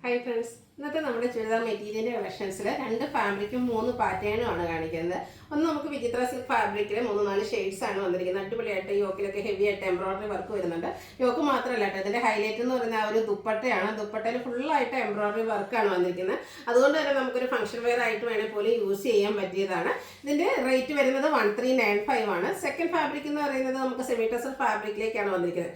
Hi friends, ഇന്നത്തെ നമ്മുടെ ചുരിദാർ മെറ്റീരിയലിൻ്റെ കളക്ഷൻസിൽ 2 ഫാബ്രിക്കും 3 പാറ്റേണുമാണ് കാണിക്കുന്നത്. ഒന്ന് നമുക്ക് വിചിത്ര സിൽക്ക് ഫാബ്രിക്കിൽ 3-4 ഷെയ്ഡ്സ് ആണ് വന്നിരിക്കുന്നത്. അടിപൊളിയായിട്ട് യോക്കിലൊക്കെ ഹെവി ആയിട്ട് എംബ്രോയിഡറി വർക്ക് വരുന്നുണ്ട്. യോക്ക് മാത്രമല്ല കേട്ടോ, ഇതിൻ്റെ ഹൈലൈറ്റ് എന്ന് പറയുന്ന ആ ഒരു ദുപ്പട്ടയാണ്. ദുപ്പട്ടയിൽ ഫുള്ളായിട്ട് എംബ്രോയിഡറി വർക്കാണ് വന്നിരിക്കുന്നത്. അതുകൊണ്ട് തന്നെ നമുക്കൊരു ഫംഗ്ഷൻ വെയർ ആയിട്ട് വേണേൽ പോലും യൂസ് ചെയ്യാൻ പറ്റിയതാണ്. ഇതിൻ്റെ റേറ്റ് വരുന്നത് 1395 ആണ്. സെക്കൻഡ് ഫാബ്രിക് എന്ന് പറയുന്നത് നമുക്ക് സെമി ടെസർ ഫാബ്രിക്കിലേക്കാണ് വന്നിരിക്കുന്നത്.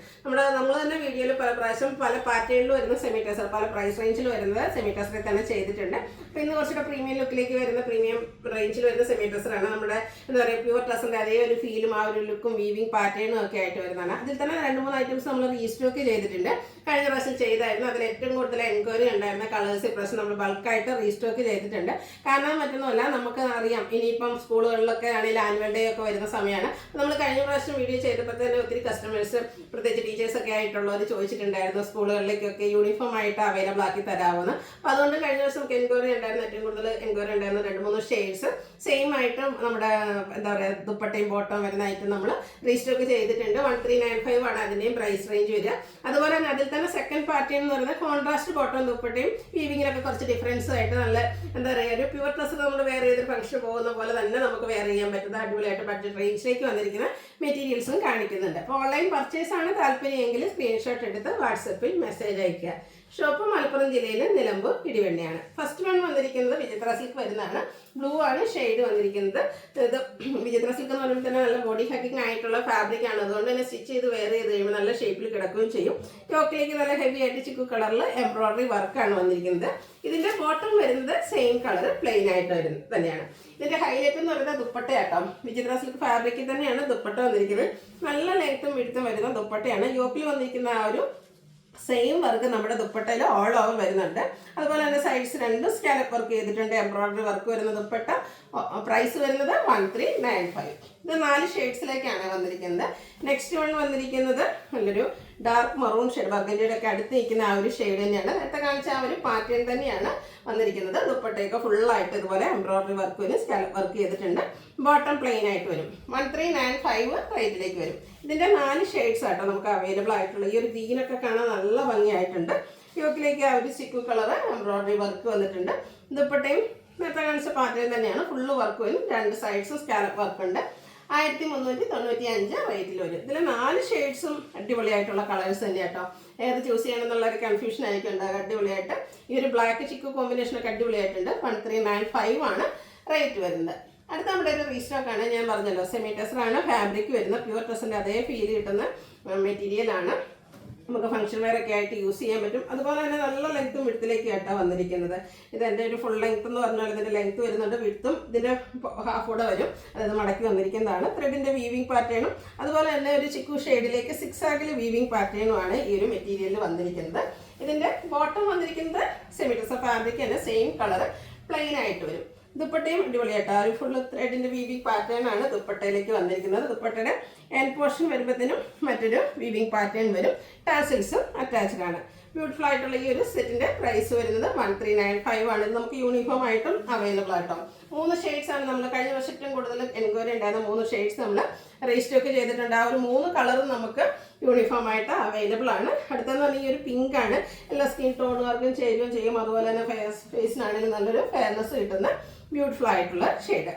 നമ്മൾ തന്നെ വീഡിയോയിൽ പല പ്രാവശ്യം പല പാറ്റേണിൽ വരുന്ന സെമി ടെസർ, പല പ്രൈസ് റേഞ്ചിൽ വരുന്നത് സെമി ടെസറിൽ തന്നെ ചെയ്തിട്ടുണ്ട്. അപ്പോൾ ഇന്ന് കുറച്ചുകൂടെ പ്രീമിയം ലുക്കിലേക്ക് വരുന്ന പ്രീമിയം റേഞ്ചിൽ വരുന്ന സെമി ടെസറാണ്. നമ്മുടെ എന്താ പറയുക, പ്യുവർ ടെസറിൻ്റെ അതേ ഒരു ഫീലും ആ ഒരു ലുക്കും വീവിങ് പാറ്റേണും ഒക്കെ ആയിട്ട് വരുന്നതാണ്. അതിൽ തന്നെ 2-3 ഐറ്റംസ് നമ്മൾ റീസ്റ്റോക്ക് ചെയ്തിട്ടുണ്ട്. കഴിഞ്ഞ പ്രാവശ്യം ചെയ്തായിരുന്നു. അതിൽ ഏറ്റവും കൂടുതൽ എൻക്വയറി ഉണ്ടായിരുന്ന കളേഴ്സ് ഇപ്രാവശ്യം നമ്മൾ ബൾക്കായിട്ട് റീസ്റ്റോക്ക് ചെയ്തിട്ടുണ്ട്. കാരണം മറ്റൊന്നുമല്ല, നമുക്ക് അറിയാം ഇനിയിപ്പം സ്കൂളുകളിലൊക്കെ ആണെങ്കിൽ ആനുവൽ ഡേ ഒക്കെ വരുന്ന സമയമാണ്. നമ്മൾ കഴിഞ്ഞ പ്രാവശ്യം വീഡിയോ ചെയ്തപ്പോൾ തന്നെ ഒത്തിരി കസ്റ്റമേഴ്സ്, പ്രത്യേകിച്ച് ടീച്ചേഴ്സൊക്കെ ആയിട്ടുള്ളവർ ചോദിച്ചിട്ടുണ്ടായിരുന്നു സ്കൂളുകളിലേക്കൊക്കെ യൂണിഫോം ആയിട്ട് അവൈലബിൾ ആക്കി തരാമെന്ന്. അപ്പോൾ അതുകൊണ്ട് കഴിഞ്ഞ ദിവസം നമുക്ക് എൻക്വയറി ഉണ്ടായിരുന്നു. ഏറ്റവും കൂടുതൽ എൻക്വയറി ഉണ്ടായിരുന്ന 2-3 ഷെയ്ഡ്സ് സെയിം ആയിട്ട് നമ്മുടെ എന്താ പറയുക ദുപ്പട്ടയും ബോട്ടവും വരുന്ന ഐറ്റം നമ്മൾ റീസ്റ്റോക്ക് ചെയ്തിട്ടുണ്ട്. 1395 ആണ് അതിൻ്റെയും പ്രൈസ് റേഞ്ച് വരിക. അതുപോലെ തന്നെ അതിൽ തന്നെ സെക്കൻഡ് പാറ്റേൺ എന്ന് പറയുന്നത് കോൺട്രാസ്റ്റ് ബോട്ടം ദുപ്പട്ടയും വീവിങ്ങിലൊക്കെ കുറച്ച് ഡിഫറൻസ് ആയിട്ട് നല്ല എന്താ പറയുക ഒരു പ്യുവർ ഡ്രസ്സ് നമ്മൾ വേറെ ഏതൊരു ഫംഗ്ഷൻ പോകുന്ന പോലെ തന്നെ നമുക്ക് വെയർ ചെയ്യാൻ പറ്റുന്ന അടിപൊളിയായിട്ട് ബഡ്ജറ്റ് റേഞ്ചിലേക്ക് വന്നിരിക്കുന്ന മെറ്റീരിയൽസും കാണിക്കുന്നുണ്ട്. അപ്പോൾ ഓൺലൈൻ പർച്ചേസ് ആണ് താല്പര്യമെങ്കിൽ സ്ക്രീൻഷോട്ട് എടുത്ത് വാട്സപ്പിൽ മെസ്സേജ് അയക്കുക. ഷോപ്പ് മലപ്പുറം ജില്ലയിൽ നിലമ്പൂർ ഇടിവെണ്ണയാണ്. ഫസ്റ്റ് വൺ വന്നിരിക്കുന്നത് വിചിത്ര സിൽക്ക് വരുന്നതാണ്. ബ്ലൂ ആണ് ഷെയ്ഡ് വന്നിരിക്കുന്നത്. ഇത് വിചിത്ര സിൽക്ക് എന്ന് പറയുമ്പോൾ തന്നെ നല്ല ബോഡി ഹക്കിങ് ആയിട്ടുള്ള ഫാബ്രിക് ആണ്. അതുകൊണ്ട് തന്നെ സ്റ്റിച്ച് ചെയ്ത് വെയർ ചെയ്ത് കഴിയുമ്പോൾ നല്ല ഷേപ്പിൽ കിടക്കുകയും ചെയ്യും. യോക്കിലേക്ക് നല്ല ഹെവി ആയിട്ട് ചിക്കു കളറിൽ എംബ്രോയിഡറി വർക്കാണ് വന്നിരിക്കുന്നത്. ഇതിന്റെ ബോട്ടം വരുന്നത് സെയിം കളർ പ്ലെയിൻ ആയിട്ട് വരുന്നത് തന്നെയാണ്. ഇതിന്റെ ഹൈലൈറ്റ് എന്ന് പറയുന്നത് ദുപ്പട്ടയാട്ടോ. വിചിത്ര സിൽക്ക് ഫാബ്രിക്കിൽ തന്നെയാണ് ദുപ്പട്ട വന്നിരിക്കുന്നത്. നല്ല ലെങ്ത്തും വിടുത്തും വരുന്ന ദുപ്പട്ടയാണ്. യോക്കിൽ വന്നിരിക്കുന്ന ആ ഒരു സെയിം വർക്ക് നമ്മുടെ ദുപ്പട്ടയിൽ ഓൾ ഓവർ വരുന്നുണ്ട്. അതുപോലെ തന്നെ സൈഡ്സ് 2 സ്കാലപ്പ് വർക്ക് ചെയ്തിട്ടുണ്ട്. എംബ്രോയിഡറി വർക്ക് വരുന്ന ദുപ്പട്ട. പ്രൈസ് വരുന്നത് 1395. ഇത് 4 ഷെയ്ഡ്സിലേക്കാണ് വന്നിരിക്കുന്നത്. നെക്സ്റ്റ് വൺ വന്നിരിക്കുന്നത് നല്ലൊരു ഡാർക്ക് മറൂൺ ഷെയ്ഡ്, ബർഗൻഡിയുടെ ഒക്കെ അടുത്ത് നിൽക്കുന്ന ആ ഒരു ഷെയ്ഡ് തന്നെയാണ്. നേരത്തെ കാണിച്ച ആ ഒരു പാറ്റേൺ തന്നെയാണ് വന്നിരിക്കുന്നത്. ദുപ്പട്ടയൊക്കെ ഫുള്ളായിട്ട് ഇതുപോലെ എംബ്രോയിഡറി വർക്ക് വരും, സ്കാലപ്പ് വർക്ക് ചെയ്തിട്ടുണ്ട്. ബോട്ടം പ്ലെയിൻ ആയിട്ട് വരും. 1395 റേറ്റിലേക്ക് വരും. ഇതിൻ്റെ 4 ഷെയ്ഡ്സ് ആട്ടോ നമുക്ക് അവൈലബിൾ ആയിട്ടുള്ള. ഈ ഒരു ഗ്രീനൊക്കെ കാണാൻ നല്ല ഭംഗിയായിട്ടുണ്ട്. യോക്കിലേക്ക് ആ ഒരു ചിക്കു കളർ എംബ്രോയിഡറി വർക്ക് വന്നിട്ടുണ്ട്. ദുപ്പട്ടയും നേരത്തെ കാണിച്ച പാറ്റേൺ തന്നെയാണ്. ഫുള്ള് വർക്ക് വരും. 2 സൈഡ്സും സ്കാലപ്പ് വർക്ക് ഉണ്ട്. 1395 റേറ്റിൽ വരും. ഇതിൽ 4 ഷെയ്ഡ്സും അടിപൊളിയായിട്ടുള്ള കളേഴ്സ് തന്നെ കേട്ടോ. ഏത് ചൂസ് ചെയ്യണമെന്നുള്ള ഒരു കൺഫ്യൂഷൻ ആയിരിക്കും ഉണ്ടാകുക. അടിപൊളിയായിട്ട് ഈ ഒരു ബ്ലാക്ക് ചിക്കു കോമ്പിനേഷനൊക്കെ അടിപൊളിയായിട്ടുണ്ട്. 1395 ആണ് റേറ്റ് വരുന്നത്. അടുത്ത നമ്മുടെ ഒരു റീസ്റ്റോക്കാണ്. ഞാൻ പറഞ്ഞല്ലോ സെമി ടെസറാണ് ഫാബ്രിക് വരുന്ന. പ്യുവർ ടെസറിൻ്റെ അതേ ഫീൽ കിട്ടുന്ന മെറ്റീരിയലാണ്. നമുക്ക് ഫംഗ്ഷൻ വെയർ ഒക്കെ ആയിട്ട് യൂസ് ചെയ്യാൻ പറ്റും. അതുപോലെ തന്നെ നല്ല ലെങ്ത്തും വിടുത്തിലേക്ക് ആയിട്ടാണ് വന്നിരിക്കുന്നത്. ഇത് എൻ്റെ ഒരു ഫുൾ ലെങ്ത് എന്ന് പറഞ്ഞാൽ ഇതിൻ്റെ ലെങ്ത്ത് വരുന്നുണ്ട്, വിടുത്തും ഇതിൻ്റെ ഹാഫ് കൂടെ വരും. അതായത് മടക്കി വന്നിരിക്കുന്നതാണ്. ത്രെഡിൻ്റെ വീവിങ് പാറ്റേണും അതുപോലെ തന്നെ ഒരു ചിക്കു ഷെയ്ഡിലേക്ക് 6 ആഗിൽ വീവിങ് പാറ്റേണുമാണ് ഈ ഒരു മെറ്റീരിയലിൽ വന്നിരിക്കുന്നത്. ഇതിൻ്റെ ബോട്ടം വന്നിരിക്കുന്നത് സെമി ടെസർ ഫാബ്രിക് തന്നെ സെയിം കളർ പ്ലെയിൻ ആയിട്ട് വരും. ദുപ്പട്ടയും അടിപൊളിയായിട്ട് ആ ഒരു ഫുൾ ത്രെഡിൻ്റെ വീവിങ് പാറ്റേൺ ആണ് ദുപ്പട്ടയിലേക്ക് വന്നിരിക്കുന്നത്. ദുപ്പട്ടയുടെ എൻഡ് പോർഷൻ വരുമ്പോഴത്തേനും മറ്റൊരു വീവിങ് പാറ്റേൺ വരും. ടാസിൽസും അറ്റാച്ച്ഡ് ആണ്. ബ്യൂട്ടിഫുൾ ആയിട്ടുള്ള ഈ ഒരു സെറ്റിൻ്റെ പ്രൈസ് വരുന്നത് 1395 ആണ്. ഇത് നമുക്ക് യൂണിഫോം ആയിട്ടും അവൈലബിൾ ആയിട്ടോ. 3 ഷെയ്ഡ്സ് ആണ് നമ്മൾ കഴിഞ്ഞ വർഷത്തിലും കൂടുതൽ എൻക്വയറി ഉണ്ടായിരുന്ന 3 ഷെയ്ഡ്സ് നമ്മൾ റീസ്റ്റോക്ക് ചെയ്തിട്ടുണ്ട്. ആ ഒരു 3 കളറും നമുക്ക് യൂണിഫോം ആയിട്ട് അവൈലബിൾ ആണ്. അടുത്തെന്ന് പറഞ്ഞാൽ ഈ ഒരു പിങ്ക് ആണ്. എല്ലാ സ്കിൻ ടോണുകാർക്കും ചേരുകയും ചെയ്യും. അതുപോലെ തന്നെ ഫേസിനാണെങ്കിലും നല്ലൊരു ഫെയർനെസ് കിട്ടുന്ന ബ്യൂട്ടിഫുൾ ആയിട്ടുള്ള ഷെയ്ഡ്.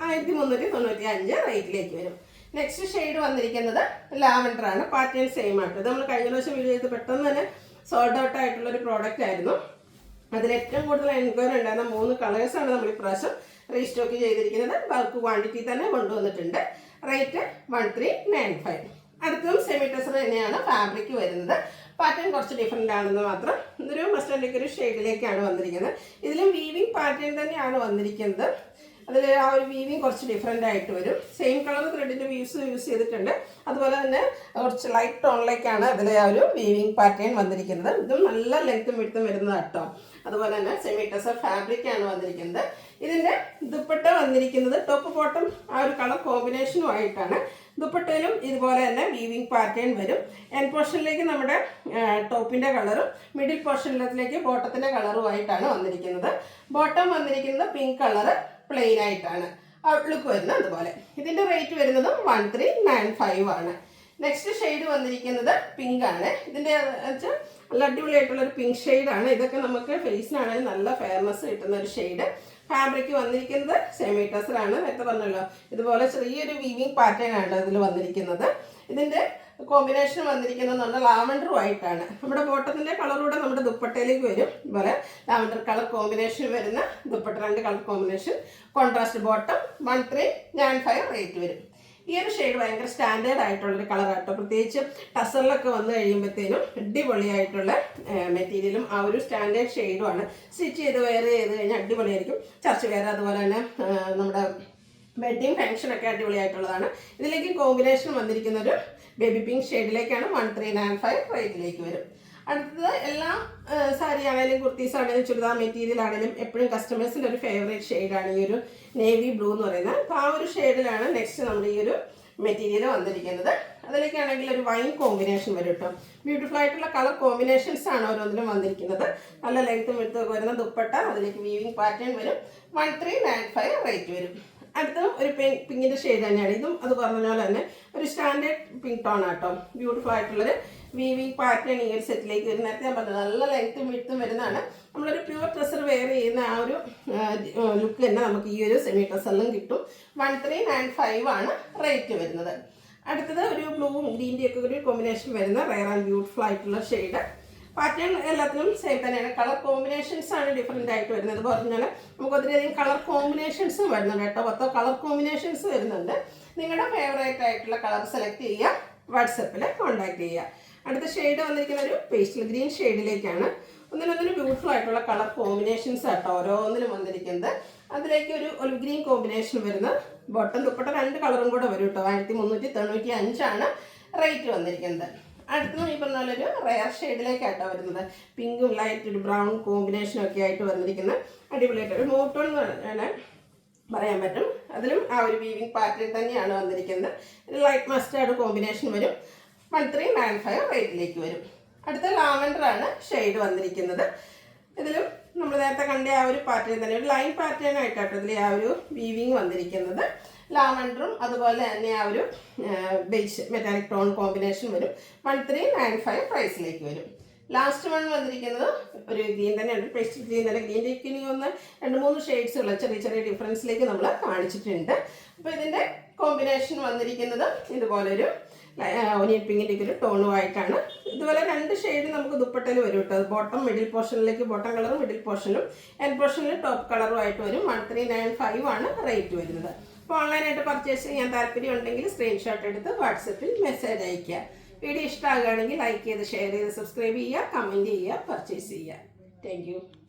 1395 റേറ്റിലേക്ക് വരും. നെക്സ്റ്റ് ഷെയ്ഡ് വന്നിരിക്കുന്നത് ലാവൻഡർ ആണ്. പാറ്റേൺ സെയിം ആയിട്ട്. ഇത് നമ്മൾ കഴിഞ്ഞ പ്രാവശ്യം വീഡിയോ ചെയ്ത് പെട്ടെന്ന് തന്നെ സോൾഡ് ഔട്ട് ആയിട്ടുള്ളൊരു പ്രോഡക്റ്റ് ആയിരുന്നു. അതിൽ ഏറ്റവും കൂടുതൽ എൻക്വയറി ഉണ്ടായിരുന്ന 3 കളേഴ്സാണ് നമ്മൾ ഇപ്രാവശ്യം റീസ്റ്റോക്ക് ചെയ്തിരിക്കുന്നത്. ബൾക്ക് ക്വാണ്ടിറ്റി തന്നെ കൊണ്ടുവന്നിട്ടുണ്ട്. റേറ്റ് 1395. അടുത്തതും സെമി ടെസർ തന്നെയാണ് ഫാബ്രിക് വരുന്നത്. പാറ്റേൺ കുറച്ച് ഡിഫറെൻ്റ് ആണെന്ന് മാത്രം. ഇതൊരു മസ്റ്റർഡിലേക്ക് ഒരു ഷെയ്ഡിലേക്കാണ് വന്നിരിക്കുന്നത്. ഇതിലും വീവിങ് പാറ്റേൺ തന്നെയാണ് വന്നിരിക്കുന്നത്. അതിൽ ആ ഒരു വീവിങ് കുറച്ച് ഡിഫറെൻ്റ് ആയിട്ട് വരും. സെയിം കളർ ത്രെഡിൻ്റെ യൂസ് ചെയ്തിട്ടുണ്ട്. അതുപോലെ തന്നെ കുറച്ച് ലൈറ്റ് ടോണിലേക്കാണ് അതിൽ ആ ഒരു വീവിങ് പാറ്റേൺ വന്നിരിക്കുന്നത്. ഇതും നല്ല ലെങ്ത്തും വിടുത്തും വരുന്നത് കേട്ടോ. അതുപോലെ തന്നെ സെമി ടെസർ ഫാബ്രിക്കാണ് വന്നിരിക്കുന്നത്. ഇതിൻ്റെ ദുപ്പട്ട വന്നിരിക്കുന്നത് ടോപ്പ് ബോട്ടം ആ ഒരു കളർ കോമ്പിനേഷനുമായിട്ടാണ്. ദുപ്പട്ടയിലും ഇതുപോലെ തന്നെ വീവിങ് പാറ്റേൺ വരും. എൻഡ് പോർഷനിലേക്ക് നമ്മുടെ ടോപ്പിൻ്റെ കളറും മിഡിൽ പോർഷനിലേക്ക് ബോട്ടത്തിൻ്റെ കളറുമായിട്ടാണ് വന്നിരിക്കുന്നത്. ബോട്ടം വന്നിരിക്കുന്നത് പിങ്ക് കളർ പ്ലെയിൻ ആയിട്ടാണ് ഔട്ട്ലുക്ക് വരുന്നത്. അതുപോലെ ഇതിൻ്റെ റേറ്റ് വരുന്നത് 1395 ആണ്. നെക്സ്റ്റ് ഷെയ്ഡ് വന്നിരിക്കുന്നത് പിങ്ക് ആണ്. ഇതിൻ്റെ വെച്ചാൽ നല്ല അടിപൊളിയായിട്ടുള്ളൊരു പിങ്ക് ഷെയ്ഡാണ്. ഇതൊക്കെ നമുക്ക് ഫേസിനാണെങ്കിൽ നല്ല ഫെയർനെസ് കിട്ടുന്ന ഒരു ഷെയ്ഡ്. ഫാബ്രിക് വന്നിരിക്കുന്നത് സെമി ടസറാണ്. നേരത്തെ പറഞ്ഞല്ലോ ഇതുപോലെ ചെറിയൊരു വീവിങ് പാറ്റേൺ ആണ് ഇതിൽ വന്നിരിക്കുന്നത്. ഇതിൻ്റെ കോമ്പിനേഷൻ വന്നിരിക്കുന്നത് ലാവൻഡർ വൈറ്റാണ്. നമ്മുടെ ബോട്ടത്തിൻ്റെ കളറൂടെ നമ്മുടെ ദുപ്പട്ടയിലേക്ക് വരും. ഇതുപോലെ ലാവൻഡർ കളർ കോമ്പിനേഷൻ വരുന്ന dupatta, 2 colour combination, contrast bottom, 1395 rate വരും. ഈ ഒരു ഷെയ്ഡ് ഭയങ്കര സ്റ്റാൻഡേർഡ് ആയിട്ടുള്ളൊരു കളറാട്ടോ. പ്രത്യേകിച്ച് ടസറിലൊക്കെ വന്നു കഴിയുമ്പോഴത്തേനും അടിപൊളിയായിട്ടുള്ള മെറ്റീരിയലും ആ ഒരു സ്റ്റാൻഡേർഡ് ഷെയ്ഡുമാണ്. സ്റ്റിച്ച് ചെയ്ത് വെയർ ചെയ്ത് കഴിഞ്ഞാൽ അടിപൊളിയായിരിക്കും. ചർച്ച് വെയർ, അതുപോലെ തന്നെ നമ്മുടെ വെഡ്ഡിങ് ഫംഗ്ഷനൊക്കെ അടിപൊളിയായിട്ടുള്ളതാണ്. ഇതിലേക്ക് കോമ്പിനേഷൻ വന്നിരിക്കുന്ന ഒരു ബേബി പിങ്ക് ഷെയ്ഡിലേക്കാണ് 1395 റേറ്റിലേക്ക് വരും. അടുത്തത് എല്ലാം സാരി ആണെങ്കിലും കുർത്തീസ് ആണെങ്കിലും ചുരിദാർ മെറ്റീരിയൽ ആണെങ്കിലും എപ്പോഴും കസ്റ്റമേഴ്സിൻ്റെ ഒരു ഫേവറേറ്റ് ഷെയ്ഡാണ് ഈ ഒരു നേവി ബ്ലൂ എന്ന് പറയുന്നത്. അപ്പോൾ ആ ഒരു ഷെയ്ഡിലാണ് നെക്സ്റ്റ് നമ്മുടെ ഈ ഒരു മെറ്റീരിയൽ വന്നിരിക്കുന്നത്. അതിലേക്കാണെങ്കിൽ ഒരു വൈൻ കോമ്പിനേഷൻ വരും കേട്ടോ. ബ്യൂട്ടിഫുൾ ആയിട്ടുള്ള കളർ കോമ്പിനേഷൻസ് ആണ് ഓരോന്നിലും വന്നിരിക്കുന്നത്. നല്ല ലെങ്ത്തും വിഡ്ത്തും വരുന്ന ദുപ്പട്ട, അതിലേക്ക് വീവിങ് പാറ്റേൺ വരും. 1395 റേറ്റ് വരും. അടുത്തതും ഒരു പിങ്കിൻ്റെ ഷെയ്ഡ് തന്നെയാണ്. ഇതും അത് പറഞ്ഞ പോലെ തന്നെ ഒരു സ്റ്റാൻഡേർഡ് പിങ്ക് ടോൺ ആട്ടോ. ബ്യൂട്ടിഫുൾ ആയിട്ടുള്ളൊരു വീവിങ് പാറ്റേൺ ഈ ഒരു സെറ്റിലേക്ക് വരും. നേരത്തെ ഞാൻ പറഞ്ഞത് നല്ല ലെങ്ത്തും വിഡ്ത്തും വരുന്നതാണ്. നമ്മളൊരു പ്യുവർ ട്രസർ വെയർ ചെയ്യുന്ന ആ ഒരു ലുക്ക് തന്നെ നമുക്ക് ഈ ഒരു സെമി ട്രസറിലും കിട്ടും. 1395 ആണ് റേറ്റ് വരുന്നത്. അടുത്തത് ഒരു ബ്ലൂവും ഗ്രീൻ്റെ ഒക്കെ ഒരു കോമ്പിനേഷൻ വരുന്ന റെയർ ആൻഡ് ബ്യൂട്ടിഫുൾ ആയിട്ടുള്ള ഷെയ്ഡ്. പാറ്റേൺ എല്ലാത്തിനും സെയിം തന്നെയാണ്. കളർ കോമ്പിനേഷൻസ് ആണ് ഡിഫറെൻ്റ് ആയിട്ട് വരുന്നത്. പറഞ്ഞാൽ നമുക്ക് ഒത്തിരിയധികം കളർ കോമ്പിനേഷൻസും വരുന്നുണ്ട് കേട്ടോ. 10 കളർ കോമ്പിനേഷൻസ് വരുന്നുണ്ട്. നിങ്ങളുടെ ഫേവറേറ്റ് ആയിട്ടുള്ള കളർ സെലക്ട് ചെയ്യുക, വാട്സപ്പിൽ കോൺടാക്ട് ചെയ്യുക. അടുത്ത ഷെയ്ഡ് വന്നിരിക്കുന്ന ഒരു പേസ്റ്റൽ ഗ്രീൻ ഷെയ്ഡിലേക്കാണ്. ഒന്നിനൊന്നിന് ബ്യൂട്ടിഫുൾ ആയിട്ടുള്ള കളർ കോമ്പിനേഷൻസ് ആട്ടോ ഓരോന്നിനും വന്നിരിക്കുന്നത്. അതിലേക്ക് ഒരു ഒലിവ് ഗ്രീൻ കോമ്പിനേഷൻ വരുന്ന ബോട്ടം ദുപ്പട്ട 2 കളറും കൂടെ വരും കേട്ടോ. 1395 ആണ് റേറ്റ് വന്നിരിക്കുന്നത്. അടുത്തത് ഈ പറഞ്ഞ പോലെ ഒരു റെയർ ഷെയ്ഡിലേക്കായിട്ടോ വരുന്നത്. പിങ്കും ലൈറ്റ് ഒരു ബ്രൗൺ കോമ്പിനേഷനും ഒക്കെ ആയിട്ട് വന്നിരിക്കുന്ന അടിപൊളിയായിട്ട് ഒരു മോട്ടോൺ എന്ന് പറഞ്ഞാൽ പറയാൻ പറ്റും. അതിലും ആ ഒരു വീവിങ് പാറ്റേൺ തന്നെയാണ് വന്നിരിക്കുന്നത്. ലൈറ്റ് മസ്റ്റാർഡ് കോമ്പിനേഷൻ വരും. 1395 റേറ്റിലേക്ക് വരും. അടുത്ത ലാവൻഡർ ആണ് ഷെയ്ഡ് വന്നിരിക്കുന്നത്. ഇതിലും നമ്മൾ നേരത്തെ കണ്ട ആ ഒരു പാറ്റേൺ തന്നെ ഒരു ലൈൻ പാറ്റേൺ ആയിട്ടാട്ടോ ഇതിൽ ആ ഒരു വീവിങ് വന്നിരിക്കുന്നത്. ലാവൻഡറും അതുപോലെ തന്നെ ആ ഒരു ബേസ് മെറ്റാലിക് ടോൺ കോമ്പിനേഷൻ വരും. 1395 പ്രൈസിലേക്ക് വരും. ലാസ്റ്റ് വൺ വന്നിരിക്കുന്നത് ഒരു ഗ്രീൻ തന്നെയാണ്. പേസ്റ്റൽ ഗ്രീൻ തന്നെ. ഗ്രീനിലേക്ക് ഇനി ഒന്ന് 2-3 ഷെയ്ഡ്സ് ഉള്ള ചെറിയ ചെറിയ ഡിഫറൻസിലേക്ക് നമ്മൾ കാണിച്ചിട്ടുണ്ട്. അപ്പോൾ ഇതിൻ്റെ കോമ്പിനേഷൻ വന്നിരിക്കുന്നത് ഇതുപോലൊരു ഒനിയൻ പിങ്കിൻ്റെ ഒരു ടോണുമായിട്ടാണ്. ഇതുപോലെ 2 ഷെയ്ഡ് നമുക്ക് ദുപ്പട്ടയിൽ വരും കേട്ടോ. ബോട്ടം മിഡിൽ പോർഷനിലേക്ക് ബോട്ടം കളറും മിഡിൽ പോർഷനും എൻഡ് പോർഷനിൽ ടോപ്പ് കളറും ആയിട്ട് വരും. 1395 ആണ് റേറ്റ് വരുന്നത്. അപ്പോൾ ഓൺലൈനായിട്ട് പർച്ചേസ് ചെയ്യാൻ താല്പര്യം ഉണ്ടെങ്കിൽ സ്ക്രീൻഷോട്ട് എടുത്ത് വാട്സപ്പിൽ മെസ്സേജ് അയയ്ക്കുക. വീഡിയോ ഇഷ്ടമാകുകയാണെങ്കിൽ ലൈക്ക് ചെയ്ത് ഷെയർ ചെയ്ത് സബ്സ്ക്രൈബ് ചെയ്യുക, കമൻറ്റ് ചെയ്യുക, പർച്ചേസ് ചെയ്യുക. Thank you.